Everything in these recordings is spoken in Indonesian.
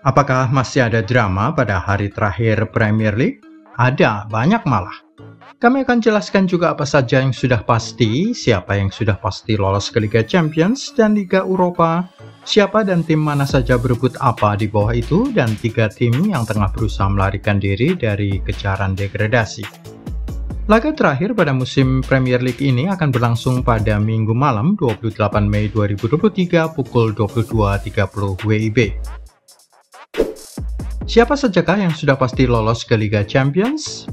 Apakah masih ada drama pada hari terakhir Premier League? Ada, banyak malah. Kami akan jelaskan juga apa saja yang sudah pasti, siapa yang sudah pasti lolos ke Liga Champions dan Liga Eropa, siapa dan tim mana saja berebut apa di bawah itu, dan 3 tim yang tengah berusaha melarikan diri dari kejaran degradasi. Laga terakhir pada musim Premier League ini akan berlangsung pada Minggu malam 28 Mei 2023 pukul 22.30 WIB. Siapa sajakah yang sudah pasti lolos ke Liga Champions?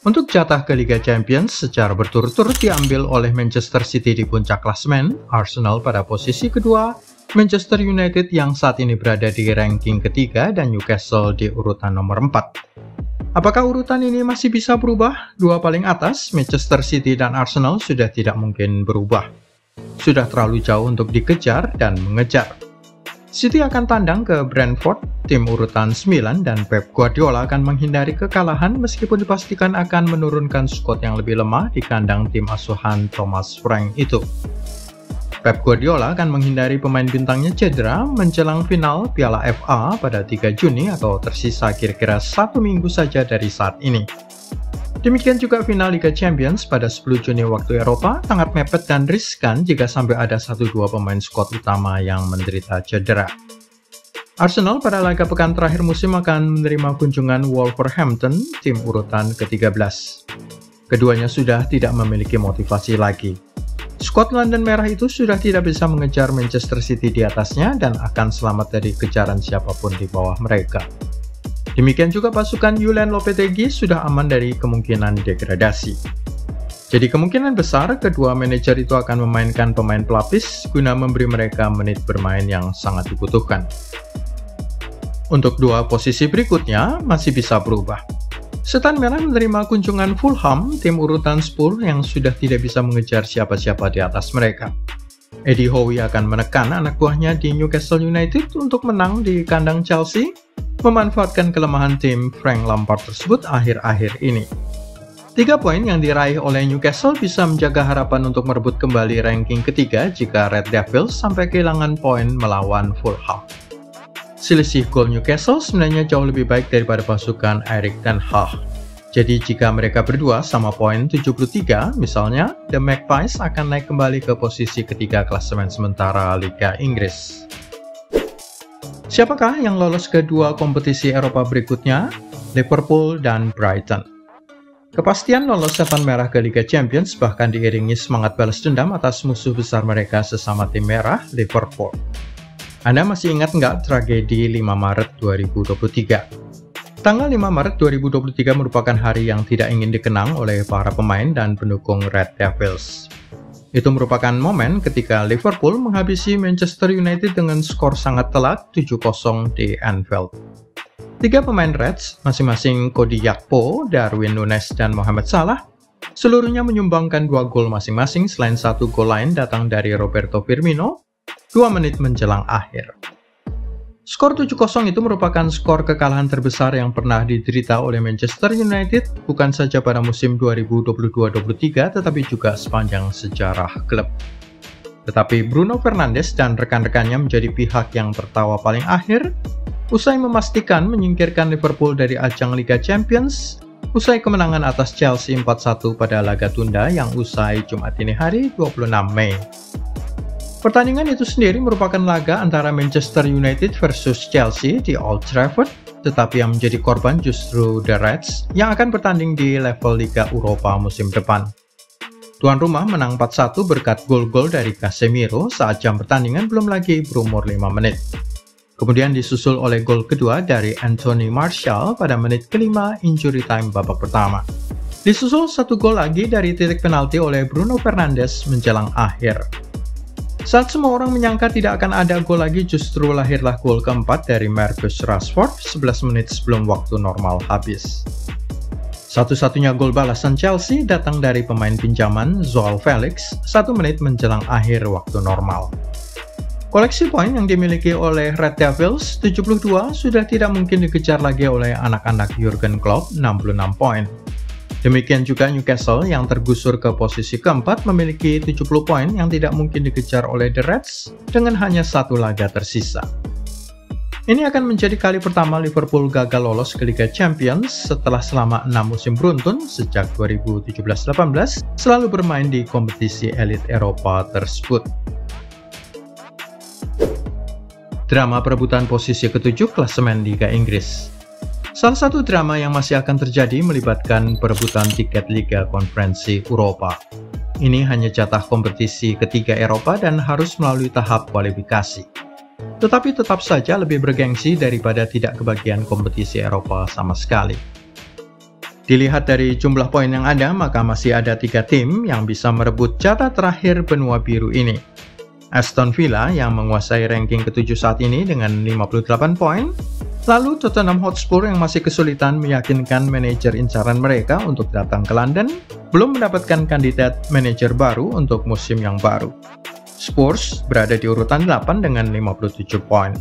Untuk jatah ke Liga Champions secara berturut-turut diambil oleh Manchester City di puncak klasemen, Arsenal pada posisi kedua, Manchester United yang saat ini berada di ranking ketiga, dan Newcastle di urutan nomor 4. Apakah urutan ini masih bisa berubah? Dua paling atas, Manchester City dan Arsenal, sudah tidak mungkin berubah. Sudah terlalu jauh untuk dikejar dan mengejar. City akan tandang ke Brentford, tim urutan 9, dan Pep Guardiola akan menghindari kekalahan meskipun dipastikan akan menurunkan skuad yang lebih lemah di kandang tim asuhan Thomas Frank itu. Pep Guardiola akan menghindari pemain bintangnya cedera menjelang final Piala FA pada 3 Juni atau tersisa kira-kira 1 minggu saja dari saat ini. Demikian juga final Liga Champions pada 10 Juni waktu Eropa sangat mepet dan riskan jika sampai ada 1-2 pemain skuad utama yang menderita cedera. Arsenal pada laga pekan terakhir musim akan menerima kunjungan Wolverhampton, tim urutan ke-13. Keduanya sudah tidak memiliki motivasi lagi. Skuad London Merah itu sudah tidak bisa mengejar Manchester City di atasnya dan akan selamat dari kejaran siapapun di bawah mereka. Demikian juga pasukan Julen Lopetegui sudah aman dari kemungkinan degradasi. Jadi kemungkinan besar kedua manajer itu akan memainkan pemain pelapis guna memberi mereka menit bermain yang sangat dibutuhkan. Untuk dua posisi berikutnya masih bisa berubah. Setan Merah menerima kunjungan Fulham, tim urutan 10 yang sudah tidak bisa mengejar siapa-siapa di atas mereka. Eddie Howe akan menekan anak buahnya di Newcastle United untuk menang di kandang Chelsea, memanfaatkan kelemahan tim Frank Lampard tersebut akhir-akhir ini. 3 poin yang diraih oleh Newcastle bisa menjaga harapan untuk merebut kembali ranking ketiga jika Red Devils sampai kehilangan poin melawan Fulham. Selisih gol Newcastle sebenarnya jauh lebih baik daripada pasukan Erik ten Hag. Jadi jika mereka berdua sama poin 73, misalnya, The Magpies akan naik kembali ke posisi ketiga klasemen sementara Liga Inggris. Siapakah yang lolos ke dua kompetisi Eropa berikutnya? Liverpool dan Brighton. Kepastian lolos Setan Merah ke Liga Champions bahkan diiringi semangat balas dendam atas musuh besar mereka sesama tim merah, Liverpool. Anda masih ingat nggak tragedi 5 Maret 2023? Tanggal 5 Maret 2023 merupakan hari yang tidak ingin dikenang oleh para pemain dan pendukung Red Devils. Itu merupakan momen ketika Liverpool menghabisi Manchester United dengan skor sangat telak 7-0 di Anfield. 3 pemain Reds, masing-masing Cody Gakpo, Darwin Núñez, dan Mohamed Salah, seluruhnya menyumbangkan 2 gol masing-masing selain 1 gol lain datang dari Roberto Firmino 2 menit menjelang akhir. Skor 7-0 itu merupakan skor kekalahan terbesar yang pernah diderita oleh Manchester United bukan saja pada musim 2022-23 tetapi juga sepanjang sejarah klub. Tetapi Bruno Fernandes dan rekan-rekannya menjadi pihak yang tertawa paling akhir usai memastikan menyingkirkan Liverpool dari ajang Liga Champions usai kemenangan atas Chelsea 4-1 pada laga tunda yang usai Jumat ini hari 26 Mei. Pertandingan itu sendiri merupakan laga antara Manchester United versus Chelsea di Old Trafford, tetapi yang menjadi korban justru The Reds yang akan bertanding di level Liga Eropa musim depan. Tuan rumah menang 4-1 berkat gol-gol dari Casemiro saat jam pertandingan belum lagi berumur 5 menit. Kemudian disusul oleh gol kedua dari Anthony Martial pada menit kelima injury time babak pertama. Disusul 1 gol lagi dari titik penalti oleh Bruno Fernandes menjelang akhir. Saat semua orang menyangka tidak akan ada gol lagi, justru lahirlah gol keempat dari Marcus Rashford 11 menit sebelum waktu normal habis. Satu-satunya gol balasan Chelsea datang dari pemain pinjaman Joao Felix 1 menit menjelang akhir waktu normal. Koleksi poin yang dimiliki oleh Red Devils 72 sudah tidak mungkin dikejar lagi oleh anak-anak Jurgen Klopp 66 poin. Demikian juga Newcastle yang tergusur ke posisi keempat memiliki 70 poin yang tidak mungkin dikejar oleh The Reds dengan hanya 1 laga tersisa. Ini akan menjadi kali pertama Liverpool gagal lolos ke Liga Champions setelah selama 6 musim beruntun sejak 2017-18 selalu bermain di kompetisi elit Eropa tersebut. Drama perebutan posisi ke-7 klasemen Liga Inggris. Salah satu drama yang masih akan terjadi melibatkan perebutan tiket Liga Konferensi Eropa. Ini hanya jatah kompetisi ketiga Eropa dan harus melalui tahap kualifikasi. Tetapi tetap saja lebih bergengsi daripada tidak kebagian kompetisi Eropa sama sekali. Dilihat dari jumlah poin yang ada, maka masih ada 3 tim yang bisa merebut jatah terakhir benua biru ini. Aston Villa yang menguasai ranking ke-7 saat ini dengan 58 poin, lalu Tottenham Hotspur yang masih kesulitan meyakinkan manajer incaran mereka untuk datang ke London, belum mendapatkan kandidat manajer baru untuk musim yang baru. Spurs berada di urutan 8 dengan 57 poin.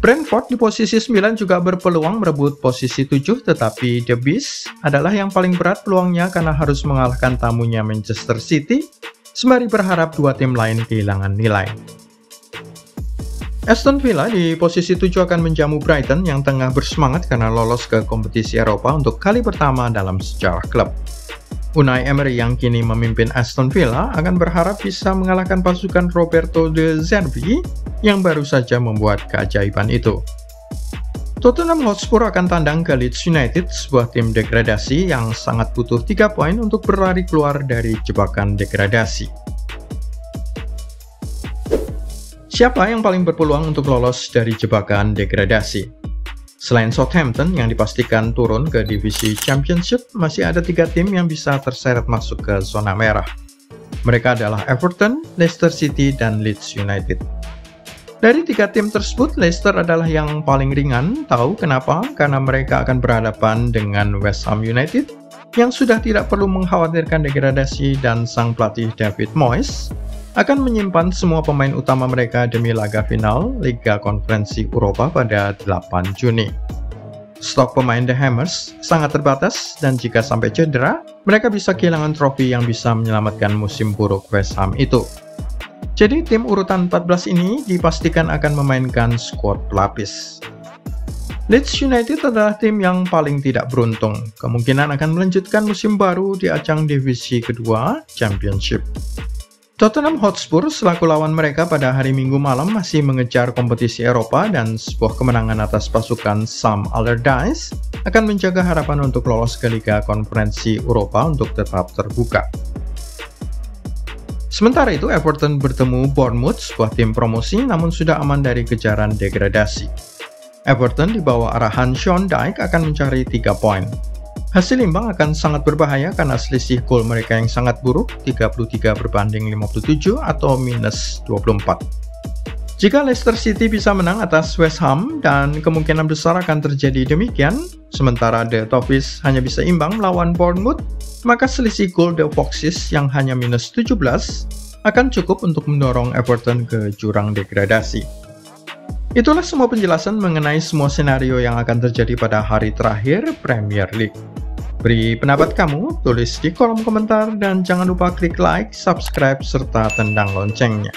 Brentford di posisi 9 juga berpeluang merebut posisi 7, tetapi The Bees adalah yang paling berat peluangnya karena harus mengalahkan tamunya Manchester City, sembari berharap 2 tim lain kehilangan nilai. Aston Villa di posisi 7 akan menjamu Brighton yang tengah bersemangat karena lolos ke kompetisi Eropa untuk kali pertama dalam sejarah klub. Unai Emery yang kini memimpin Aston Villa akan berharap bisa mengalahkan pasukan Roberto De Zerbi yang baru saja membuat keajaiban itu. Tottenham Hotspur akan tandang ke Leeds United, sebuah tim degradasi yang sangat butuh 3 poin untuk berlari keluar dari jebakan degradasi. Siapa yang paling berpeluang untuk lolos dari jebakan degradasi? Selain Southampton yang dipastikan turun ke divisi Championship, masih ada 3 tim yang bisa terseret masuk ke zona merah. Mereka adalah Everton, Leicester City, dan Leeds United. Dari 3 tim tersebut, Leicester adalah yang paling ringan. Tahu kenapa? Karena mereka akan berhadapan dengan West Ham United yang sudah tidak perlu mengkhawatirkan degradasi dan sang pelatih David Moyes akan menyimpan semua pemain utama mereka demi laga final Liga Konferensi Eropa pada 8 Juni. Stok pemain The Hammers sangat terbatas dan jika sampai cedera, mereka bisa kehilangan trofi yang bisa menyelamatkan musim buruk West Ham itu. Jadi tim urutan 14 ini dipastikan akan memainkan skuad pelapis. Leeds United adalah tim yang paling tidak beruntung, kemungkinan akan melanjutkan musim baru di ajang divisi kedua Championship. Tottenham Hotspur selaku lawan mereka pada hari Minggu malam masih mengejar kompetisi Eropa dan sebuah kemenangan atas pasukan Sam Allardyce akan menjaga harapan untuk lolos ke Liga Konferensi Eropa untuk tetap terbuka. Sementara itu, Everton bertemu Bournemouth, sebuah tim promosi namun sudah aman dari kejaran degradasi. Everton di bawah arahan Sean Dyche akan mencari 3 poin. Hasil imbang akan sangat berbahaya karena selisih gol mereka yang sangat buruk, 33 berbanding 57 atau minus 24. Jika Leicester City bisa menang atas West Ham, dan kemungkinan besar akan terjadi demikian, sementara The Toffees hanya bisa imbang melawan Bournemouth, maka selisih gol The Foxes yang hanya minus 17 akan cukup untuk mendorong Everton ke jurang degradasi. Itulah semua penjelasan mengenai semua senario yang akan terjadi pada hari terakhir Premier League. Beri pendapat kamu, tulis di kolom komentar, dan jangan lupa klik like, subscribe, serta tendang loncengnya.